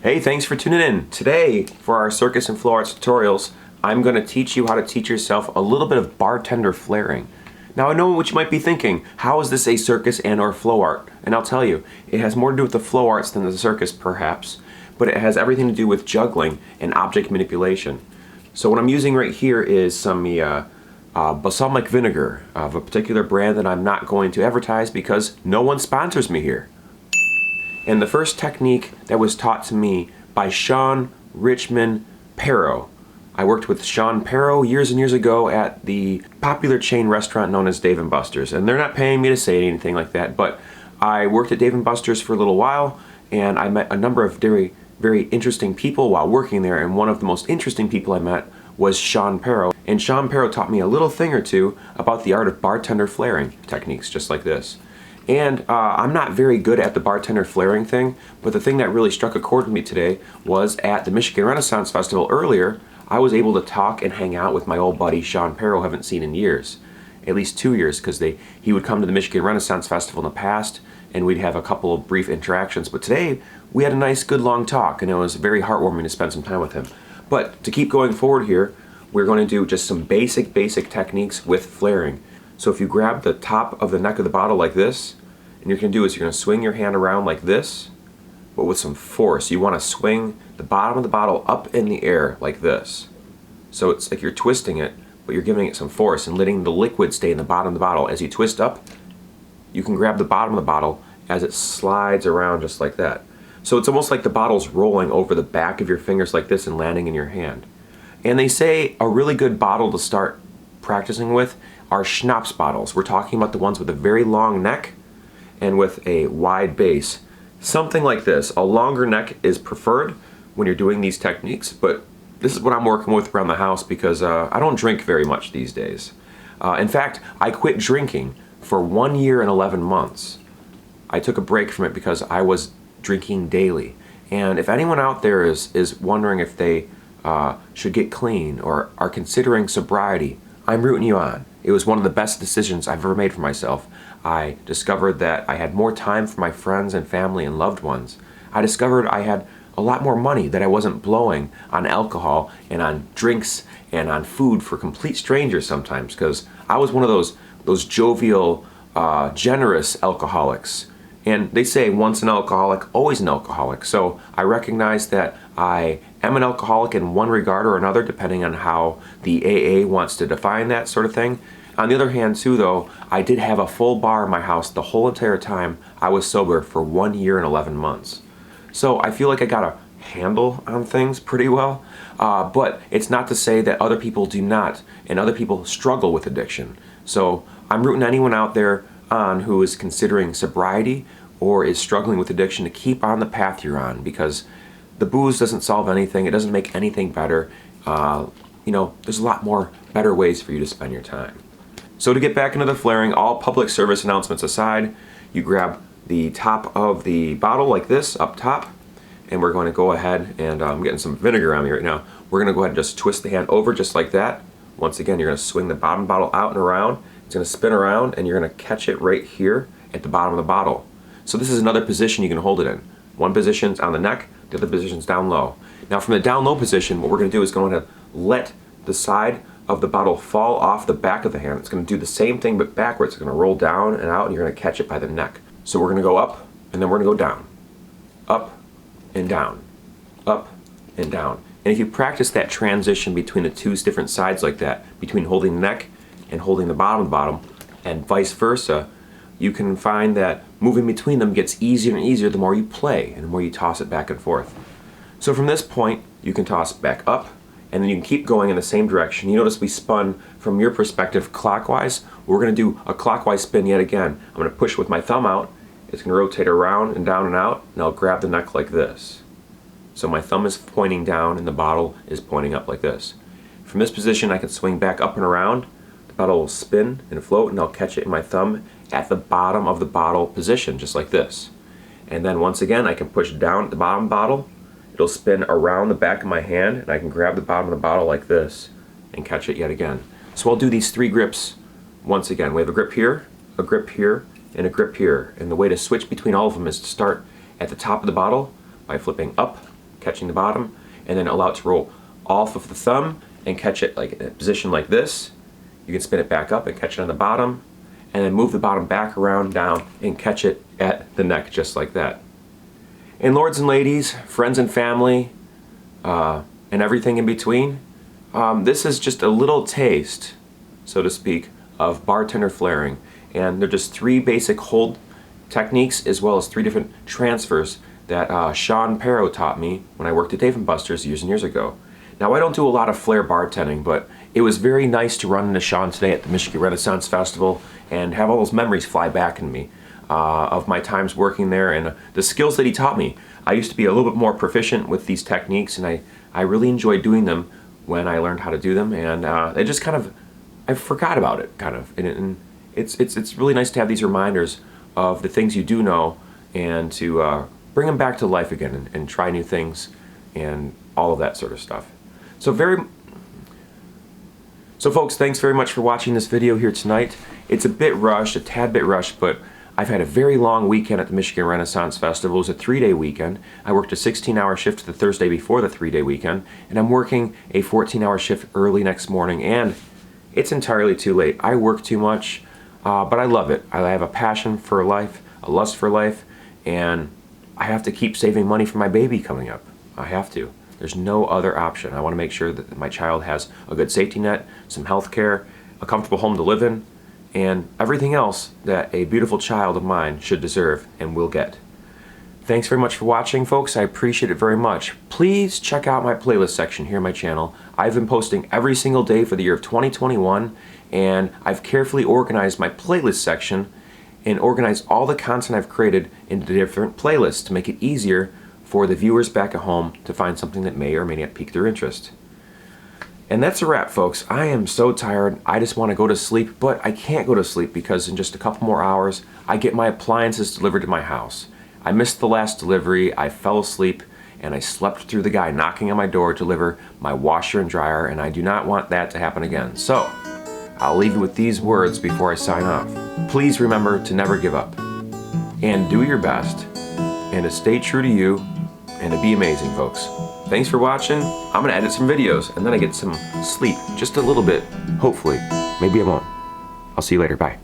Hey, thanks for tuning in. Today, for our Circus and Flow Arts tutorials, I'm going to teach you how to teach yourself a little bit of bartender flairing. Now, I know what you might be thinking, how is this a circus and or flow art? And I'll tell you, it has more to do with the flow arts than the circus, perhaps, but it has everything to do with juggling and object manipulation. So what I'm using right here is some balsamic vinegar of a particular brand that I'm not going to advertise because no one sponsors me here. And the first technique that was taught to me by Sean Richmond Perro. I worked with Sean Perro years and years ago at the popular chain restaurant known as Dave & Buster's. And they're not paying me to say anything like that, but I worked at Dave & Buster's for a little while and I met a number of very interesting people while working there, and one of the most interesting people I met was Sean Perro. And Sean Perro taught me a little thing or two about the art of bartender flairing techniques, just like this. And I'm not very good at the bartender flairing thing, but the thing that really struck a chord with me today was at the Michigan Renaissance Festival earlier, I was able to talk and hang out with my old buddy Sean Perro, haven't seen in years. At least 2 years, because he would come to the Michigan Renaissance Festival in the past, and we'd have a couple of brief interactions. But today, we had a nice, good, long talk, and it was very heartwarming to spend some time with him. But to keep going forward here, we're going to do just some basic techniques with flairing. So if you grab the top of the neck of the bottle like this, and you're going to do is you're going to swing your hand around like this, but with some force. You want to swing the bottom of the bottle up in the air like this. So it's like you're twisting it, but you're giving it some force and letting the liquid stay in the bottom of the bottle. As you twist up, you can grab the bottom of the bottle as it slides around just like that. So it's almost like the bottle's rolling over the back of your fingers like this and landing in your hand. And they say a really good bottle to start practicing with are schnapps bottles. We're talking about the ones with a very long neck and with a wide base. Something like this. A longer neck is preferred when you're doing these techniques, but this is what I'm working with around the house because I don't drink very much these days. In fact, I quit drinking for 1 year and 11 months. I took a break from it because I was drinking daily. And if anyone out there is wondering if they should get clean or are considering sobriety, I'm rooting you on. It was one of the best decisions I've ever made for myself. I discovered that I had more time for my friends and family and loved ones. I discovered I had a lot more money that I wasn't blowing on alcohol and on drinks and on food for complete strangers sometimes, because I was one of those jovial, generous alcoholics. And they say once an alcoholic, always an alcoholic. So I recognize that I am an alcoholic in one regard or another, depending on how the AA wants to define that sort of thing. On the other hand, too, though, I did have a full bar in my house the whole entire time I was sober for 1 year and 11 months. So I feel like I got a handle on things pretty well, but it's not to say that other people do not, and other people struggle with addiction. So I'm rooting anyone out there on who is considering sobriety or is struggling with addiction to keep on the path you're on, because the booze doesn't solve anything. It doesn't make anything better. You know, there's a lot more better ways for you to spend your time. So to get back into the flairing, all public service announcements aside, you grab the top of the bottle like this up top, and we're going to go ahead and I'm getting some vinegar on me right now. We're going to go ahead and just twist the hand over just like that. Once again, you're going to swing the bottom bottle out and around. It's going to spin around and you're going to catch it right here at the bottom of the bottle. So this is another position you can hold it in. One position's on the neck, the other position's down low. Now from the down low position, what we're going to do is going to let the side of the bottle fall off the back of the hand. It's going to do the same thing but backwards. It's going to roll down and out and you're going to catch it by the neck. So we're going to go up and then we're going to go down. Up and down. Up and down. And if you practice that transition between the two different sides like that, between holding the neck and holding the bottom, and vice versa, you can find that moving between them gets easier and easier the more you play and the more you toss it back and forth. So from this point, you can toss back up, and then you can keep going in the same direction. You notice we spun from your perspective clockwise. We're going to do a clockwise spin yet again. I'm going to push with my thumb out. It's going to rotate around and down and out, and I'll grab the neck like this. So my thumb is pointing down and the bottle is pointing up like this. From this position, I can swing back up and around. The bottle will spin and float, and I'll catch it in my thumb at the bottom of the bottle position, just like this. And then once again, I can push down at the bottom bottle. It'll spin around the back of my hand, and I can grab the bottom of the bottle like this and catch it yet again. So I'll do these 3 grips once again. We have a grip here, a grip here, and a grip here. And the way to switch between all of them is to start at the top of the bottle by flipping up, catching the bottom, and then allow it to roll off of the thumb and catch it like in a position like this. You can spin it back up and catch it on the bottom, and then move the bottom back around down and catch it at the neck just like that. And lords and ladies, friends and family, and everything in between, this is just a little taste, so to speak, of bartender flairing. And they're just 3 basic hold techniques as well as 3 different transfers that Sean Perro taught me when I worked at Dave & Buster's years and years ago. Now, I don't do a lot of flair bartending, but it was very nice to run into Sean today at the Michigan Renaissance Festival and have all those memories fly back in me of my times working there and the skills that he taught me. I used to be a little bit more proficient with these techniques, and I really enjoyed doing them when I learned how to do them, and it just kind of, I forgot about it, kind of. And it's really nice to have these reminders of the things you do know and to bring them back to life again and try new things and all of that sort of stuff. So folks, thanks very much for watching this video here tonight. It's a bit rushed, a tad bit rushed, but I've had a very long weekend at the Michigan Renaissance Festival. It was a 3-day weekend. I worked a 16-hour shift the Thursday before the 3-day weekend, and I'm working a 14-hour shift early next morning, and it's entirely too late. I work too much, but I love it. I have a passion for life, a lust for life, and I have to keep saving money for my baby coming up. I have to. There's no other option. I want to make sure that my child has a good safety net, some health care, a comfortable home to live in, and everything else that a beautiful child of mine should deserve and will get. Thanks very much for watching, folks. I appreciate it very much. Please check out my playlist section here on my channel. I've been posting every single day for the year of 2021, and I've carefully organized my playlist section and organized all the content I've created into different playlists to make it easier for the viewers back at home to find something that may or may not pique their interest. And that's a wrap, folks. I am so tired. I just want to go to sleep, but I can't go to sleep because in just a couple more hours, I get my appliances delivered to my house. I missed the last delivery, I fell asleep, and I slept through the guy knocking on my door to deliver my washer and dryer, and I do not want that to happen again. So, I'll leave you with these words before I sign off. Please remember to never give up, and do your best, and to stay true to you, and to be amazing, folks. Thanks for watching. I'm gonna edit some videos, and then I get some sleep, just a little bit, hopefully. Maybe I won't. I'll see you later, bye.